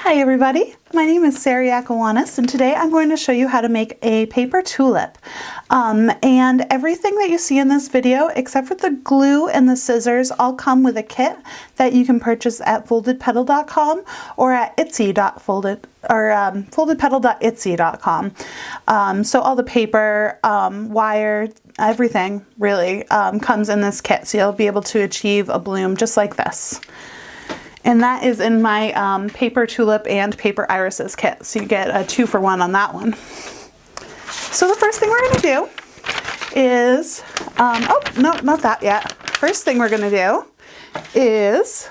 Hi everybody, my name is Sarah Yakawanis and today I'm going to show you how to make a paper tulip. And everything that you see in this video except for the glue and the scissors all come with a kit that you can purchase at foldedpetal.com or at foldedpetal.etsy.com. So all the paper, wire, everything really comes in this kit, so you'll be able to achieve a bloom just like this. And that is in my paper tulip and paper irises kit. So you get a 2-for-1 on that one. So the first thing we're going to do is, oh, no, not that yet. First thing we're going to do is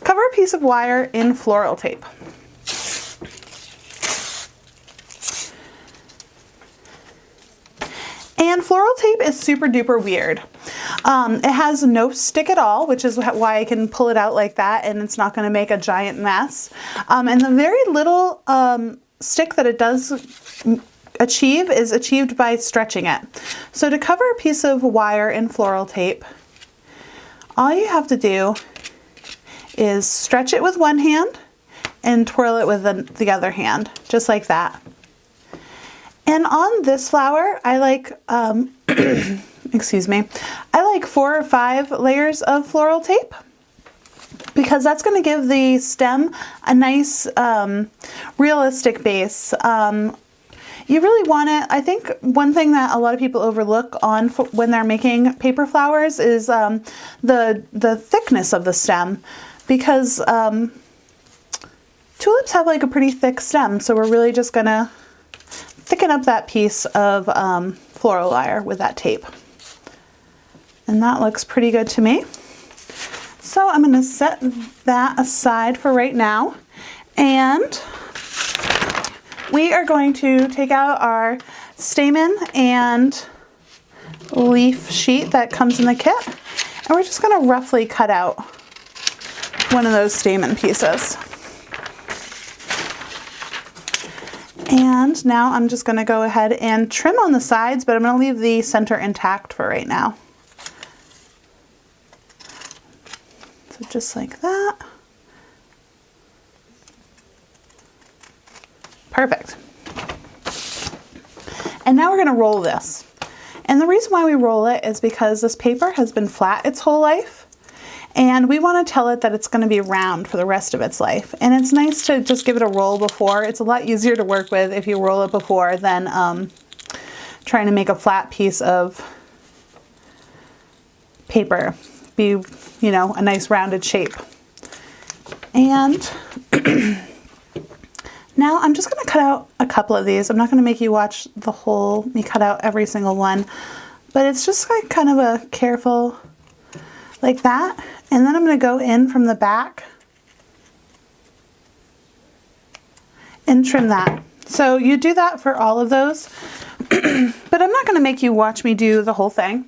cover a piece of wire in floral tape. And floral tape is super duper weird. It has no stick at all, which is why I can pull it out like that and it's not going to make a giant mess. And the very little stick that it does achieve is achieved by stretching it. So to cover a piece of wire in floral tape, all you have to do is stretch it with one hand and twirl it with the other hand, just like that. And on this flower, I like, excuse me, I like 4 or 5 layers of floral tape because that's going to give the stem a nice realistic base. You really want it. I think one thing that a lot of people overlook on when they're making paper flowers is the thickness of the stem, because tulips have like a pretty thick stem, so we're really just going to thicken up that piece of floral wire with that tape. And that looks pretty good to me. So I'm going to set that aside for right now. And we are going to take out our stamen and leaf sheet that comes in the kit. And we're just going to roughly cut out one of those stamen pieces. And now I'm just going to go ahead and trim on the sides, but I'm going to leave the center intact for right now. So just like that. Perfect. And now we're going to roll this. And the reason why we roll it is because this paper has been flat its whole life. And we want to tell it that it's going to be round for the rest of its life. And it's nice to just give it a roll before. It's a lot easier to work with if you roll it before than trying to make a flat piece of paper be, you know, a nice rounded shape. And now I'm just going to cut out a couple of these. I'm not going to make you watch the whole, me cut out every single one, but it's just like kind of a careful, like that. And then I'm going to go in from the back and trim that. So you do that for all of those, but I'm not going to make you watch me do the whole thing.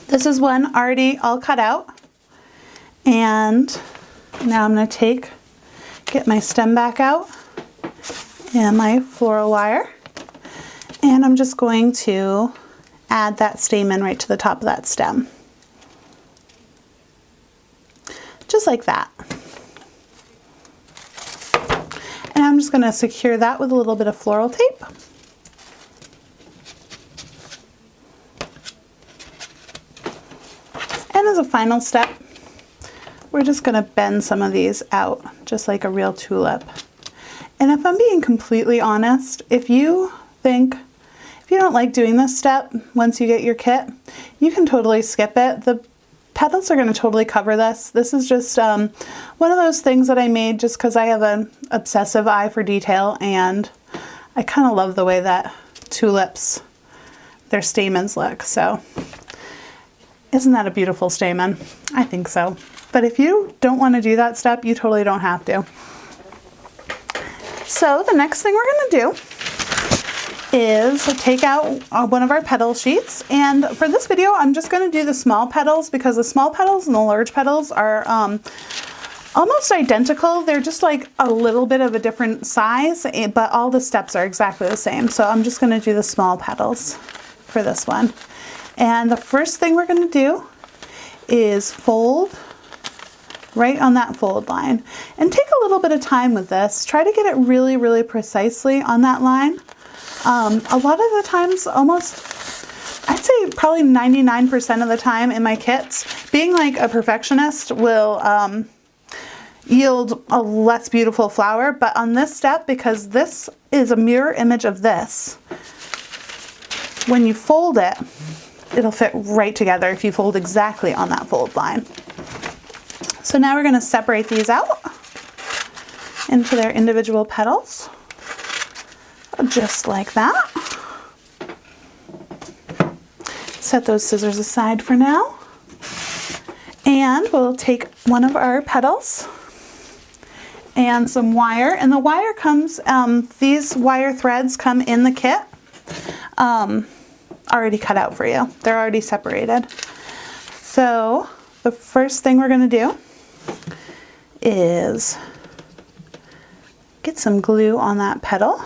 This is one already all cut out. And now I'm going to get my stem back out and my floral wire. And I'm just going to add that stamen right to the top of that stem. Just like that. And I'm just going to secure that with a little bit of floral tape. And as a final step, we're just going to bend some of these out, just like a real tulip. And if I'm being completely honest, if you don't like doing this step once you get your kit, you can totally skip it. The petals are going to totally cover this. This is just one of those things that I made just because I have an obsessive eye for detail, and I kind of love the way that tulips, their stamens look. So isn't that a beautiful stamen? I think so. But if you don't want to do that step, you totally don't have to. So the next thing we're going to do is take out one of our petal sheets, and for this video I'm just going to do the small petals because the small petals and the large petals are almost identical. They're just like a little bit of a different size, but all the steps are exactly the same. So I'm just going to do the small petals for this one. And the first thing we're going to do is fold right on that fold line. And take a little bit of time with this. Try to get it really, really precisely on that line. A lot of the times, I'd say probably 99% of the time in my kits, being like a perfectionist will yield a less beautiful flower. But on this step, because this is a mirror image of this, when you fold it, it'll fit right together if you fold exactly on that fold line. So now we're going to separate these out into their individual petals, just like that. Set those scissors aside for now. And we'll take one of our petals and some wire. And the wire comes, these wire threads come in the kit, already cut out for you. They're already separated. So the first thing we're going to do is get some glue on that petal.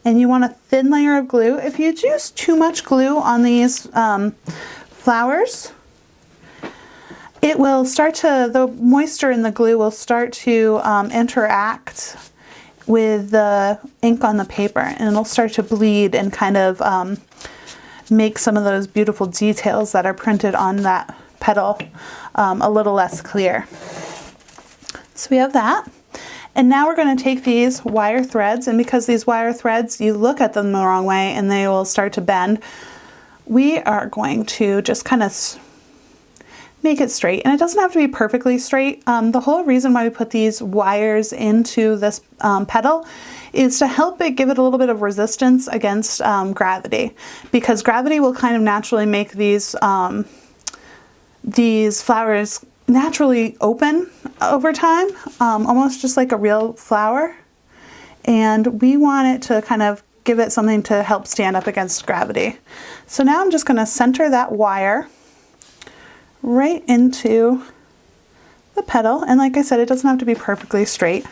And you want a thin layer of glue. If you use too much glue on these flowers, it will start to, the moisture in the glue will start to interact with the ink on the paper, and it'll start to bleed and kind of make some of those beautiful details that are printed on that petal a little less clear. So we have that. And now we're going to take these wire threads, and because these wire threads, you look at them the wrong way and they will start to bend, we are going to just kind of make it straight. And it doesn't have to be perfectly straight. The whole reason why we put these wires into this petal is to help it, give it a little bit of resistance against gravity, because gravity will kind of naturally make these flowers naturally open over time, almost just like a real flower. And we want it to kind of give it something to help stand up against gravity. So now I'm just going to center that wire right into the petal. And like I said, it doesn't have to be perfectly straight.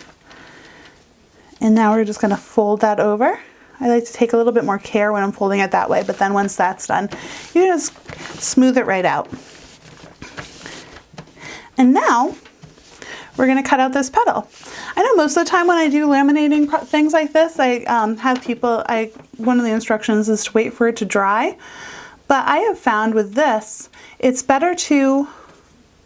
And now we're just going to fold that over. I like to take a little bit more care when I'm folding it that way, but then once that's done, you just smooth it right out. And now we're going to cut out this petal. I know most of the time when I do laminating things like this, I have people, one of the instructions is to wait for it to dry. But I have found with this, it's better to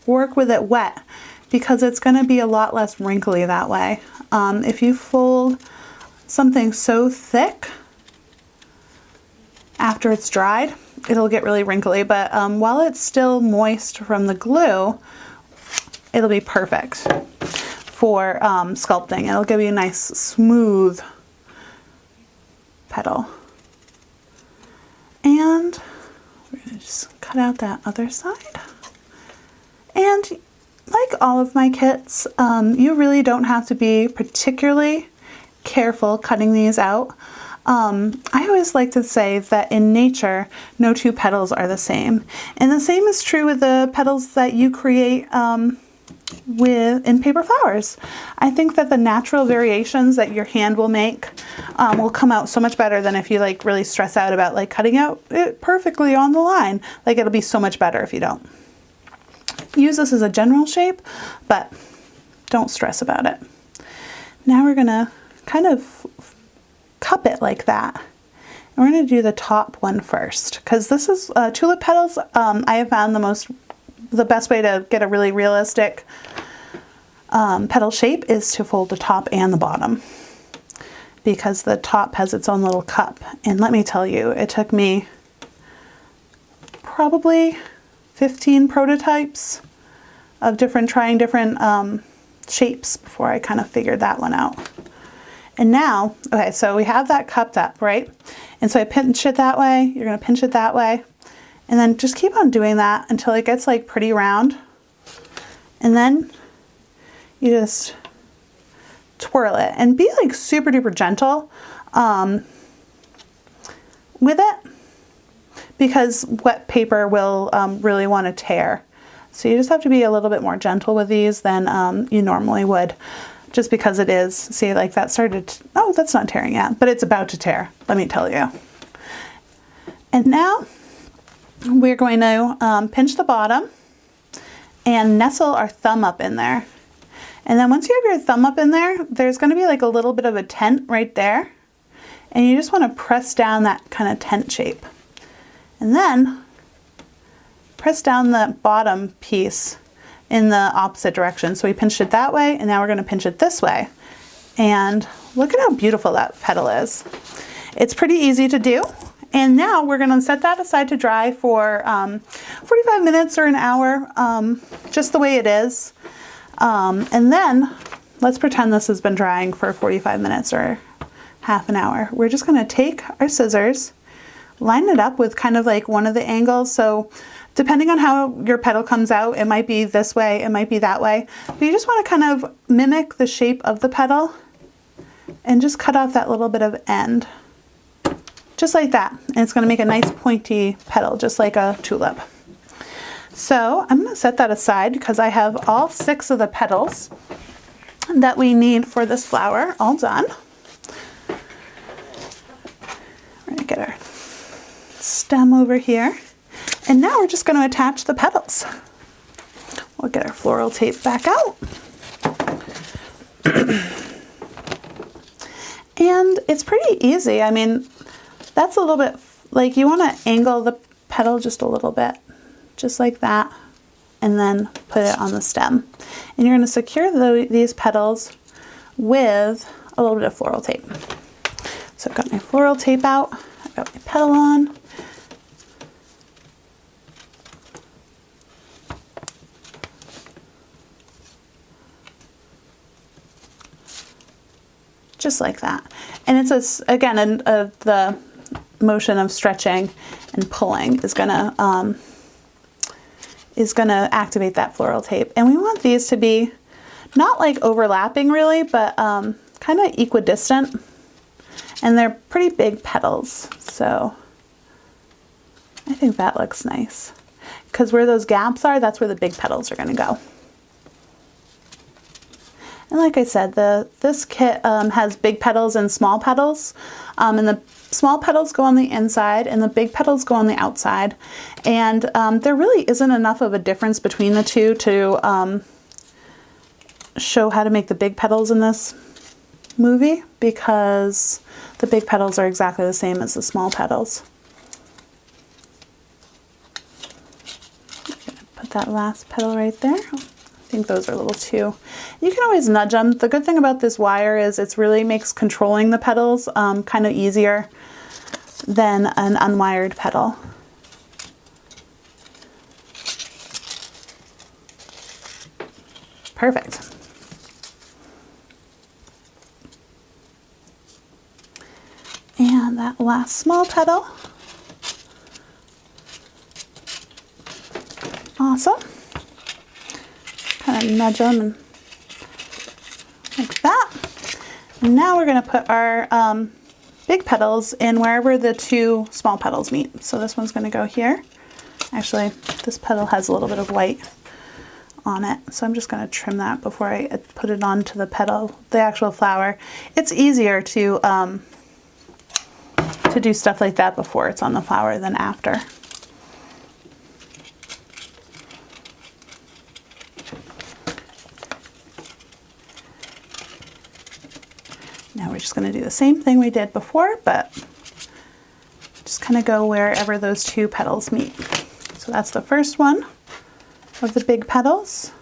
work with it wet because it's going to be a lot less wrinkly that way. If you fold something so thick after it's dried, it'll get really wrinkly. But while it's still moist from the glue, it'll be perfect for sculpting. It'll give you a nice smooth petal. And we're going to just cut out that other side. And like all of my kits, you really don't have to be particularly careful cutting these out. I always like to say that in nature, no two petals are the same. And the same is true with the petals that you create in paper flowers. I think that the natural variations that your hand will make will come out so much better than if you like really stress out about like cutting out it perfectly on the line. Like it'll be so much better if you don't. Use this as a general shape, but don't stress about it. Now we're gonna kind of cup it like that. And we're gonna do the top one first, because this is tulip petals. I have found the best way to get a really realistic petal shape is to fold the top and the bottom, because the top has its own little cup. And let me tell you, it took me probably 15 prototypes of trying different shapes before I kind of figured that one out. And now, okay, so we have that cupped up, right? And so I pinch it that way, you're gonna pinch it that way, and then just keep on doing that until it gets like pretty round. And then you just twirl it and be like super duper gentle with it, because wet paper will really want to tear. So you just have to be a little bit more gentle with these than you normally would, just because it is, see, like that started, oh, that's not tearing yet, but it's about to tear, let me tell you. And now we're going to pinch the bottom and nestle our thumb up in there. And then once you have your thumb up in there, there's going to be like a little bit of a tent right there. And you just want to press down that kind of tent shape. And then press down the bottom piece in the opposite direction. So we pinched it that way, and now we're going to pinch it this way. And look at how beautiful that petal is. It's pretty easy to do. And now we're going to set that aside to dry for 45 minutes or an hour, just the way it is. And then let's pretend this has been drying for 45 minutes or half an hour. We're just going to take our scissors, line it up with kind of like one of the angles. So depending on how your petal comes out, it might be this way, it might be that way. But you just want to kind of mimic the shape of the petal and just cut off that little bit of end. Just like that. And it's going to make a nice pointy petal, just like a tulip. So I'm going to set that aside because I have all 6 of the petals that we need for this flower all done. We're going to get our stem over here. And now we're just going to attach the petals. We'll get our floral tape back out. And it's pretty easy. I mean, that's a little bit, like you want to angle the petal just a little bit, just like that, and then put it on the stem. And you're going to secure these petals with a little bit of floral tape. So I've got my floral tape out, I've got my petal on. Just like that. And it's again, the motion of stretching and pulling is gonna activate that floral tape. And we want these to be not like overlapping really, but kind of equidistant. And they're pretty big petals, so I think that looks nice. Because where those gaps are, that's where the big petals are gonna go. And like I said, this kit has big petals and small petals. And the small petals go on the inside and the big petals go on the outside. And there really isn't enough of a difference between the two to show how to make the big petals in this movie, because the big petals are exactly the same as the small petals. Put that last petal right there. I think those are a little too. You can always nudge them. The good thing about this wire is it really makes controlling the petals kind of easier than an unwired petal. Perfect. And that last small petal. Awesome. Kind of nudge them and like that. And now we're going to put our big petals in wherever the 2 small petals meet. So this one's going to go here. Actually, this petal has a little bit of white on it, so I'm just going to trim that before I put it onto the petal, the actual flower. It's easier to do stuff like that before it's on the flower than after. Now we're just going to do the same thing we did before, but just kind of go wherever those 2 petals meet. So that's the first one of the big petals.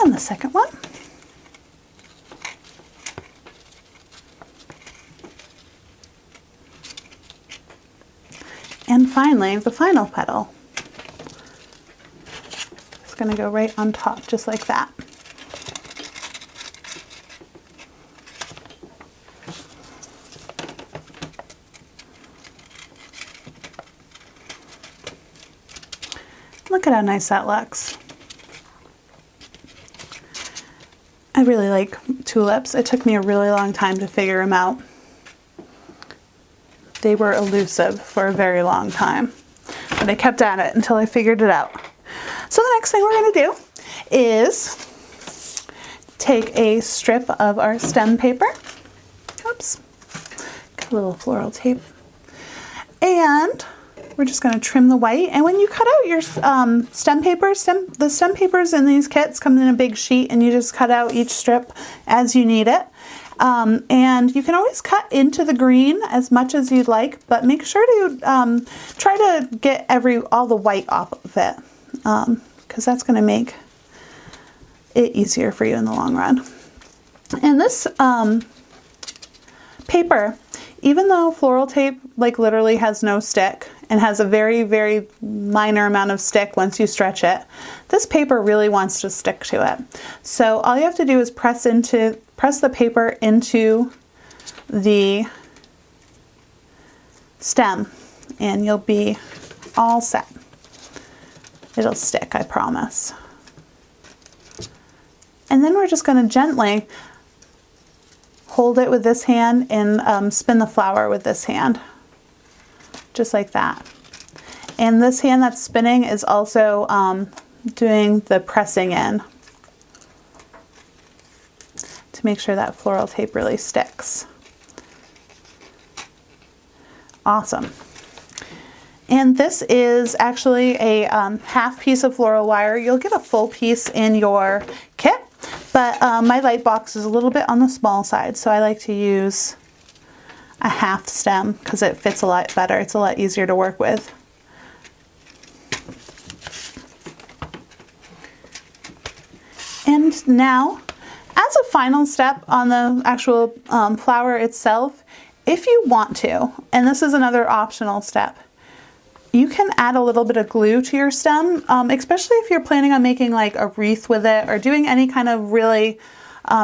And the second one. And finally, the final petal. It's going to go right on top, just like that. Look at how nice that looks. I really like tulips. It took me a really long time to figure them out. They were elusive for a very long time, but I kept at it until I figured it out. So the next thing we're going to do is take a strip of our stem paper. Oops, got a little floral tape. And we're just going to trim the white. And when you cut out your stem papers, the stem papers in these kits come in a big sheet, and you just cut out each strip as you need it. And you can always cut into the green as much as you'd like, but make sure to try to get all the white off of it, because that's going to make it easier for you in the long run. And this paper, even though floral tape like literally has no stick and has a very, very minor amount of stick once you stretch it, this paper really wants to stick to it. So all you have to do is press the paper into the stem, and you'll be all set. It'll stick, I promise. And then we're just going to gently hold it with this hand and spin the flower with this hand, just like that. And this hand that's spinning is also doing the pressing in to make sure that floral tape really sticks. Awesome. And this is actually a half piece of floral wire. You'll get a full piece in your kit, but my light box is a little bit on the small side, so I like to use a half stem because it fits a lot better. It's a lot easier to work with. And now, as a final step on the actual flower itself, if you want to, and this is another optional step, you can add a little bit of glue to your stem, especially if you're planning on making like a wreath with it or doing any kind of really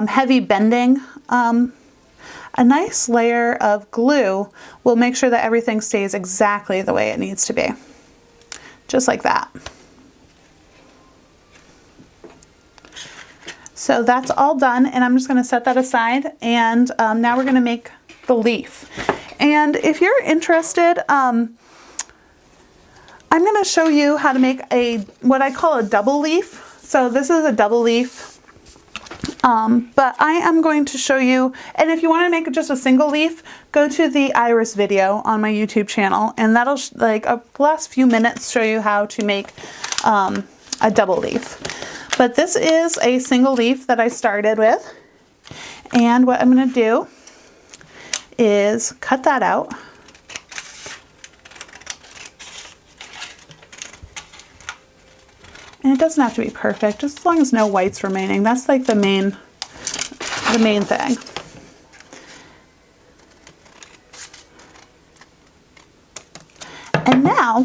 heavy bending. A nice layer of glue will make sure that everything stays exactly the way it needs to be. Just like that. So that's all done, and I'm just going to set that aside, and now we're going to make the leaf. And if you're interested, I'm going to show you how to make what I call a double leaf. So this is a double leaf, but I am going to show you, and if you want to make just a single leaf, go to the iris video on my YouTube channel, and that'll like the last few minutes show you how to make a double leaf. But this is a single leaf that I started with, and what I'm going to do is cut that out. And it doesn't have to be perfect, just as long as no white's remaining. That's like the main thing. And now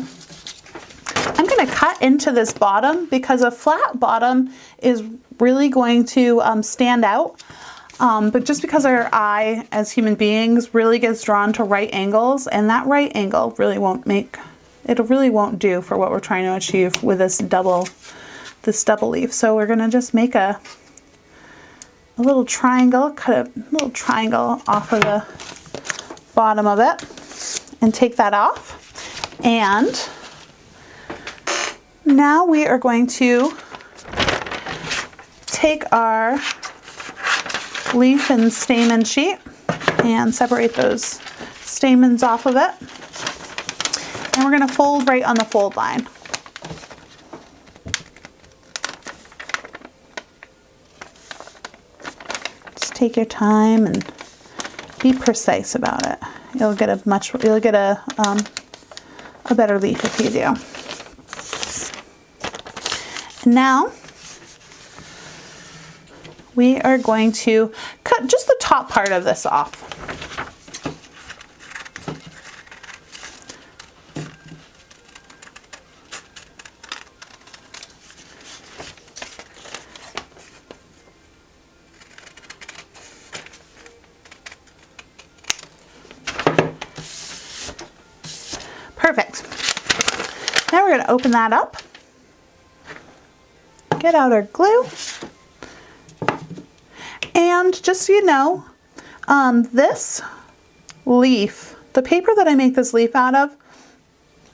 I'm going to cut into this bottom because a flat bottom is really going to stand out. But just because our eye as human beings really gets drawn to right angles, and that right angle really won't do for what we're trying to achieve with this double leaf. So we're going to just make a little triangle, cut a little triangle off of the bottom of it and take that off. And now we are going to take our leaf and stamen sheet and separate those stamens off of it. And we're going to fold right on the fold line. Just take your time and be precise about it. You'll get a better leaf if you do. And now we are going to cut just the top part of this off. Perfect. Now we're going to open that up. Get out our glue. And just so you know, this leaf, the paper that I make this leaf out of,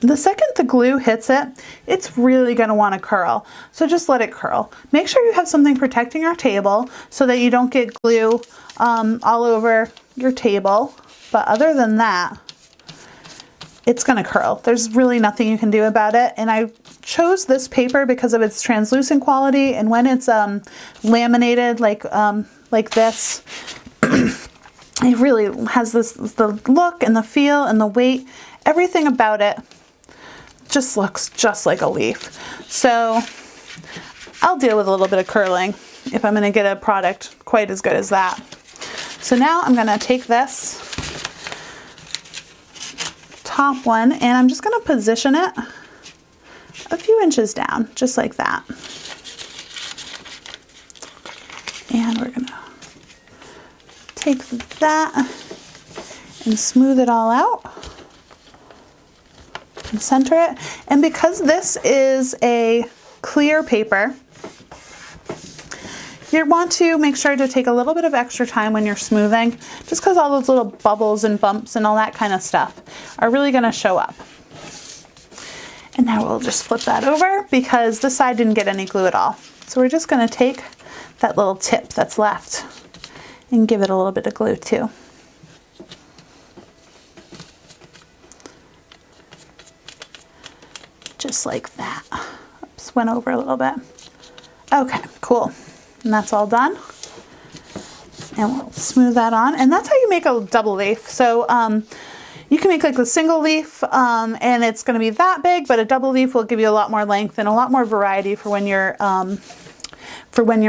the second the glue hits it, it's really going to want to curl. So just let it curl. Make sure you have something protecting your table so that you don't get glue all over your table. But other than that, it's going to curl. There's really nothing you can do about it. And I chose this paper because of its translucent quality, and when it's laminated like this, it really has the look and the feel and the weight. Everything about it just looks just like a leaf. So I'll deal with a little bit of curling if I'm going to get a product quite as good as that. So now I'm going to take this top one and I'm just going to position it a few inches down, just like that. And we're going to take that and smooth it all out and center it. And because this is a clear paper, you want to make sure to take a little bit of extra time when you're smoothing, just because all those little bubbles and bumps and all that kind of stuff are really going to show up. And now we'll just flip that over because this side didn't get any glue at all. So we're just going to take that little tip that's left and give it a little bit of glue too. Just like that. Oops, went over a little bit. Okay, cool. And that's all done. And we'll smooth that on. And that's how you make a double leaf. So you can make like a single leaf and it's going to be that big, but a double leaf will give you a lot more length and a lot more variety for when you're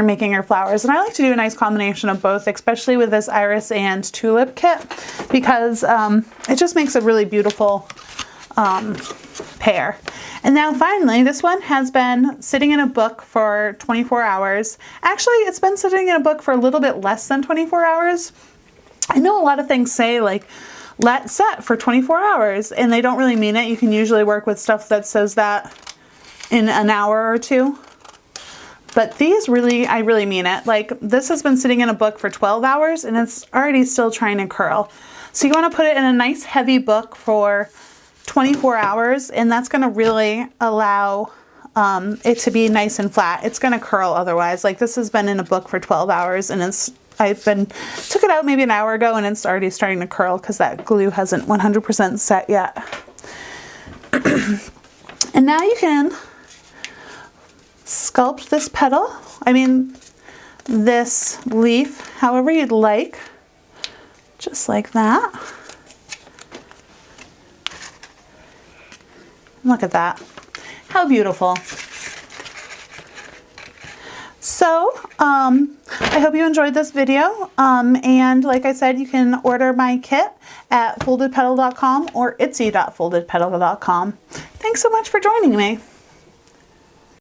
making your flowers. And I like to do a nice combination of both, especially with this iris and tulip kit, because it just makes a really beautiful pair. And now finally, this one has been sitting in a book for 24 hours. Actually, it's been sitting in a book for a little bit less than 24 hours. I know a lot of things say like, let set for 24 hours, and they don't really mean it. You can usually work with stuff that says that in an hour or two. But these really, I really mean it. Like this has been sitting in a book for 12 hours and it's already still trying to curl. So you want to put it in a nice heavy book for 24 hours, and that's going to really allow it to be nice and flat. It's going to curl otherwise. Like this has been in a book for 12 hours and took it out maybe an hour ago and it's already starting to curl because that glue hasn't 100% set yet. And now you can sculpt this petal, this leaf, however you'd like, just like that. Look at that. How beautiful. So, I hope you enjoyed this video. And like I said, you can order my kit at foldedpetal.com or itsy.foldedpetal.com. Thanks so much for joining me.